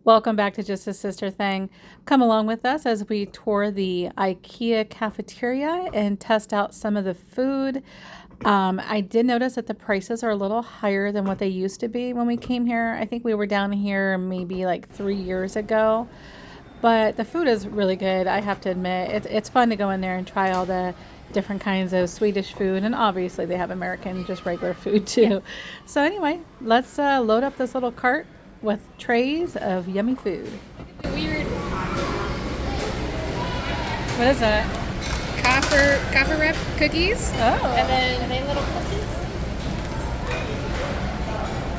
Welcome back to Just a Sister Thing. Come along with us as we tour the IKEA cafeteria and test out some of the food. I did notice that the prices are a little higher than what they used to be when we came here. I think we were down here maybe like 3 years ago, but the food is really good. I have to admit, it's fun to go in there and try all the different kinds of Swedish food, and obviously they have American, just regular food too. Yeah. So anyway, let's load up this little cart with trays of yummy food. Weird What is that? copper wrap cookies. Oh, And then are they little cookies?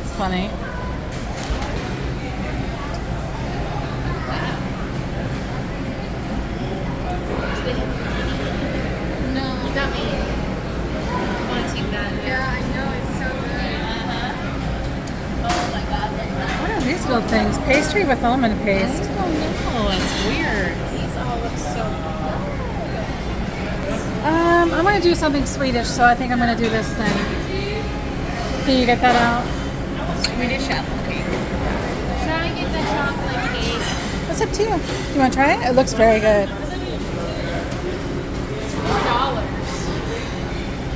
it's funny. No, you got me. I want to team that. Yeah, I know, it's so good. Oh my god. What are these little things? Pastry with almond I paste. don't know, it's weird. These all look so good. I'm going to do something Swedish, so I think I'm going to do this thing. Can you get that out? Swedish apple cake. Should I get the chocolate cake? That's up to you. You want to try it? It looks very good. $4.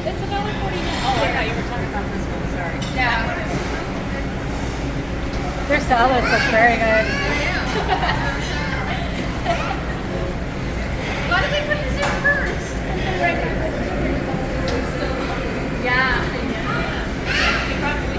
It's $1.49. Oh, I thought you were talking about this one, sorry. Yeah. Their salads look very good. Why did they put this in first? Yeah. You probably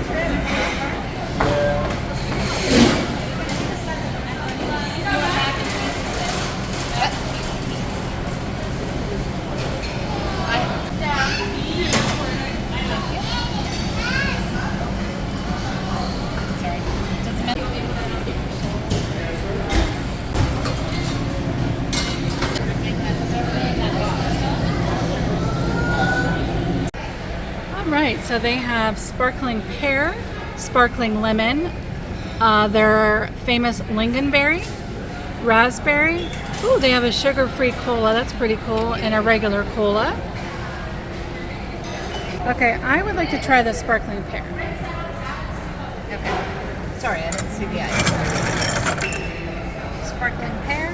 All right, so they have sparkling pear, sparkling lemon, their famous lingonberry, raspberry. Ooh, they have a sugar-free cola. That's pretty cool, and a regular cola. Okay, I would like to try the sparkling pear. Okay. Sorry, I didn't see the ice. Sparkling pear.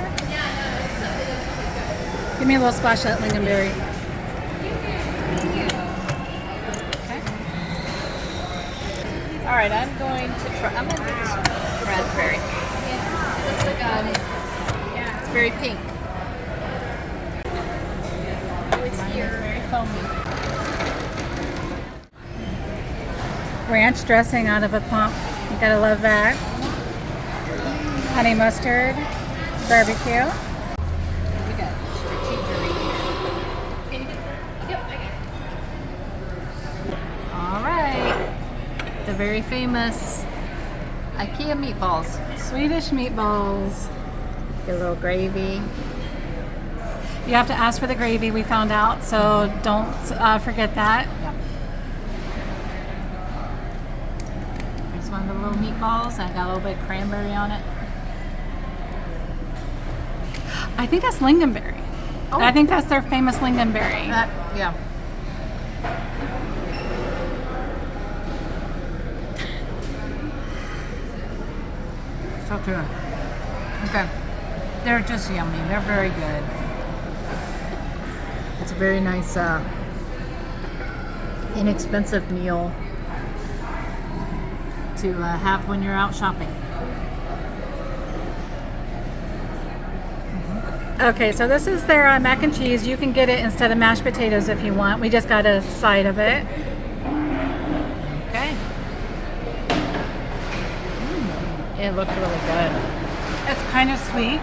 Give me a little splash of that lingonberry. Okay. All right, I'm going to try. I'm going to do this raspberry. It looks like it's very pink. Oh, it's here. Very foamy. Ranch dressing out of a pump. You gotta love that. Honey mustard, barbecue. We got charcuterie. Can you get that? Yep, I got it. All right. The very famous IKEA meatballs. Swedish meatballs. Get a little gravy. You have to ask for the gravy, we found out, so don't forget that. Yep. Here's one of the little meatballs. I got a little bit of cranberry on it. I think that's lingonberry. Oh. I think that's their famous lingonberry. Yeah. So good. Okay. They're just yummy. They're very good. It's a very nice, inexpensive meal to have when you're out shopping. Okay, so this is their mac and cheese. You can get it instead of mashed potatoes if you want. We just got a side of it. Okay. It looked really good. It's kind of sweet.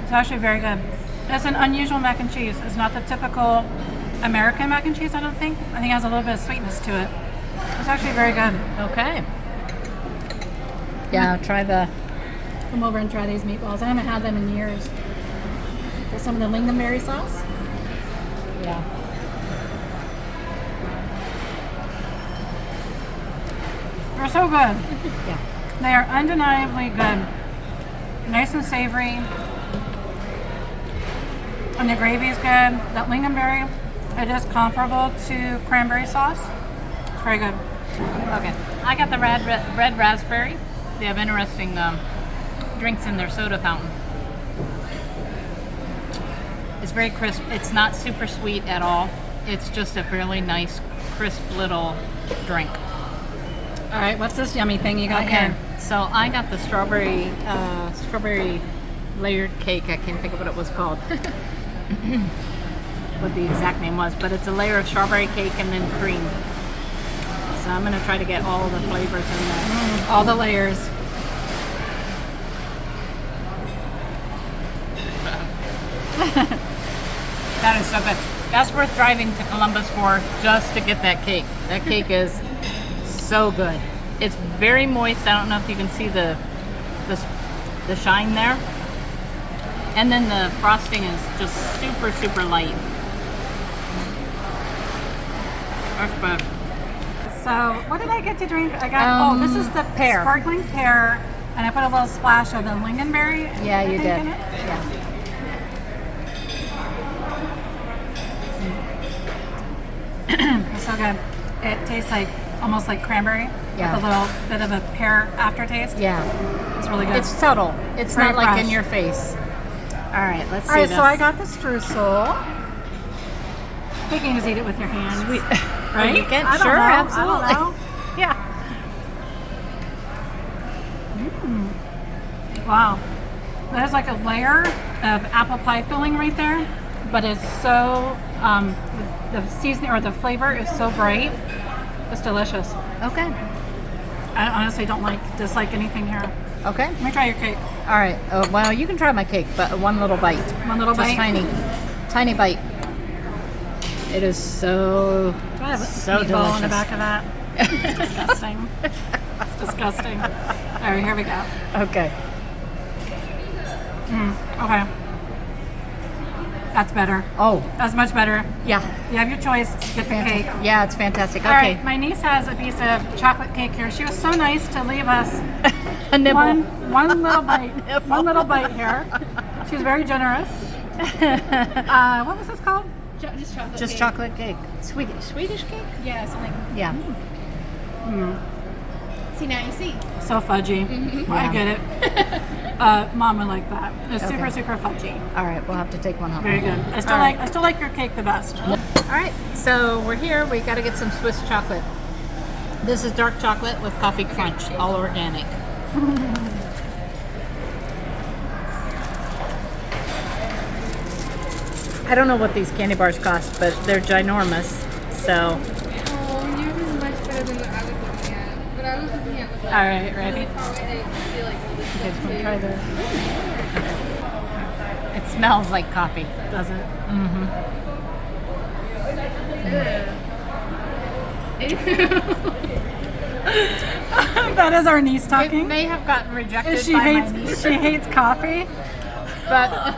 It's actually very good. It's an unusual mac and cheese. It's not the typical American mac and cheese, I don't think. I think it has a little bit of sweetness to it. It's actually very good. Okay. Yeah, try the. Come over and try these meatballs. I haven't had them in years. Get some of the lingonberry sauce. Yeah. They're so good. Yeah. They are undeniably good. Nice and savory. And the gravy is good. That lingonberry, it is comparable to cranberry sauce. It's very good. Okay, I got the red raspberry. They have interesting drinks in their soda fountain. It's very crisp. It's not super sweet at all. It's just a really nice, crisp little drink. All right, what's this yummy thing you got Okay, here? so I got the strawberry layered cake. I can't think of what it was called. What the exact name was, but it's a layer of strawberry cake and then cream. So I'm gonna try to get all the flavors in there. All the layers. That is so good. That's worth driving to Columbus for, just to get that cake. That cake is so good. It's very moist. I don't know if you can see the shine there. And then the frosting is just super, super light. That's good. So, what did I get to drink? I got, this is the pear. sparkling pear, and I put a little splash of the lingonberry. Yeah, I you think, did. in it. Yeah. It's so good. It tastes like almost like cranberry Yeah. with a little bit of a pear aftertaste. Yeah. It's really good. It's subtle. It's Very not like fresh. in your face. All right, let's see All right, this. so I got the streusel. You can just eat it with your hands. Sweet. Right? You can? I don't Sure, know. absolutely. I don't Yeah. know. Wow. There's like a layer of apple pie filling right there, but it's so, the seasoning or the flavor is so bright. It's delicious. Okay. I honestly don't dislike anything here. Okay. Let me try your cake. All right. Well, you can try my cake, but one little bite. One little Just bite? tiny bite. It is so Do I have a so meatball delicious. on the back of that? It's disgusting. It's disgusting. All right, here we go. Okay. Okay. That's better. Oh, That's much better. yeah. You have your choice. Get the cake. Yeah, it's fantastic. All Okay. right, my niece has a piece of chocolate cake here. She was so nice to leave us A nibble. one little bite. Nibble. One little bite here. She was very generous. What was this called? Just chocolate. Just cake. chocolate cake. Swedish cake? Yeah, something. Yeah. See, now you see. So fudgy. Mm-hmm. I get it. Mom would like that. It's super, Okay. super fudgy. All right, we'll have to take one home. Very good. I still All right. I still like your cake the best. All right, so we're here. We got to get some Swiss chocolate. This is dark chocolate with coffee crunch, all organic. I don't know what these candy bars cost, but they're ginormous. So, Oh, yours is much better than what I was looking at. What I was looking at was like All right, ready? far away that you can see like all this Okay, stuff just gonna too. try this. it smells like coffee. Does it? That is our niece It talking. may have gotten rejected She by my hates niece, she hates coffee. but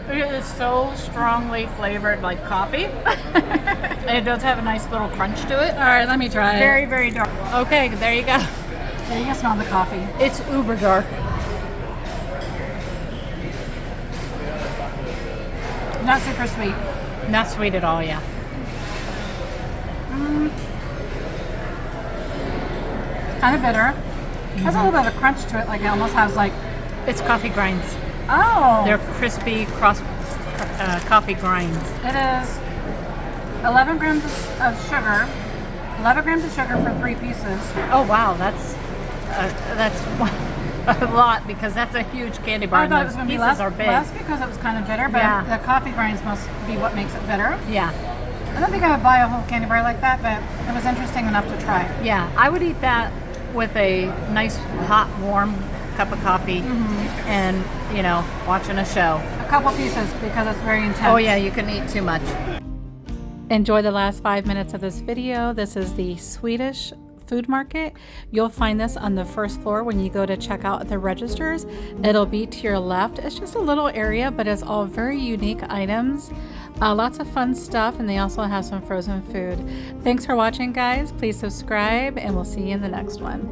it is so strongly flavored like coffee. And it does have a nice little crunch to it. All right, let me try it. Very, very dark. Okay, there you go. Yeah, you can smell the coffee. It's uber dark. Not super sweet. Not sweet at all, yeah. Kind of bitter. Has a little bit of a crunch to it. Like it almost has like, It's coffee grinds. oh, They're crispy coffee grinds. it is 11 grams of sugar. 11 grams of sugar for 3 pieces. Oh wow, that's a lot because that's a huge candy bar. I and thought it those was going to be pieces less, are big. less because it was kind of bitter, but Yeah. the coffee grinds must be what makes it bitter. Yeah, I don't think I would buy a whole candy bar like that, but it was interesting enough to try. yeah. I would eat that with a nice, hot, warm cup of coffee, and watching a show. A couple pieces because it's very intense. Oh yeah, you can eat too much. Enjoy the last 5 minutes of this video. This is the Swedish food market. You'll find this on the first floor when you go to check out the registers. It'll be to your left. It's just a little area, but it's all very unique items. Lots of fun stuff, and they also have some frozen food. Thanks for watching, guys. Please subscribe, and we'll see you in the next one.